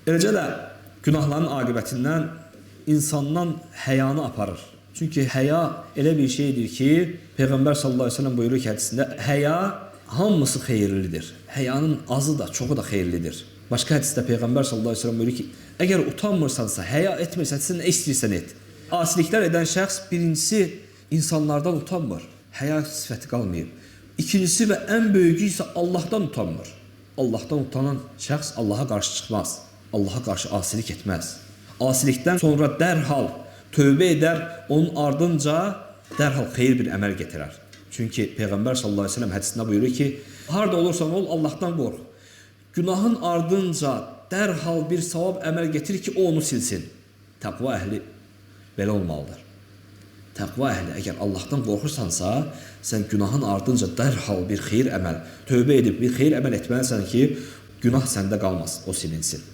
Eləcə də günahların aqibətindən insandan həyanı aparır. Çünki həya elə bir şeydir ki, Peyğəmbər sallallahu əleyhi və səlləm buyurur ki, hədisində, həya hamısı xeyirlidir. Həyanın azı da, çoxu da xeyirlidir. Başqa hədisdə Peyğəmbər sallallahu əleyhi və səlləm buyurur ki, əgər utanmırsansa, həya etmirsənsə, nə istəyirsən et. Asiliklər edən şəxs birincisi insanlardan utanmır. Həya sifəti qalmayıb. İkincisi və ən böyüyü isə Allahdan utanmır. Allahdan utanan şəxs Allaha qarşı çıxmaz. Allaha qarşı asilik etməz. Asilikdən sonra dərhal tövbə edər, onun ardınca dərhal xeyir bir əməl gətirər. Çünki Peyğəmbər sallallahu əleyhi və səlləm hədisində buyurur ki, harda olursan ol, Allahdan qorx. Günahın ardınca dərhal bir savab əməl gətir ki, o onu silsin. Təqva əhli belə olmalıdır. Təqva əhli əgər Allahdan qorxursansa, sən günahın ardınca dərhal bir xeyir əməl, tövbə edib bir xeyir əməl etməlisən ki, günah səndə qalmasın, o silinsin.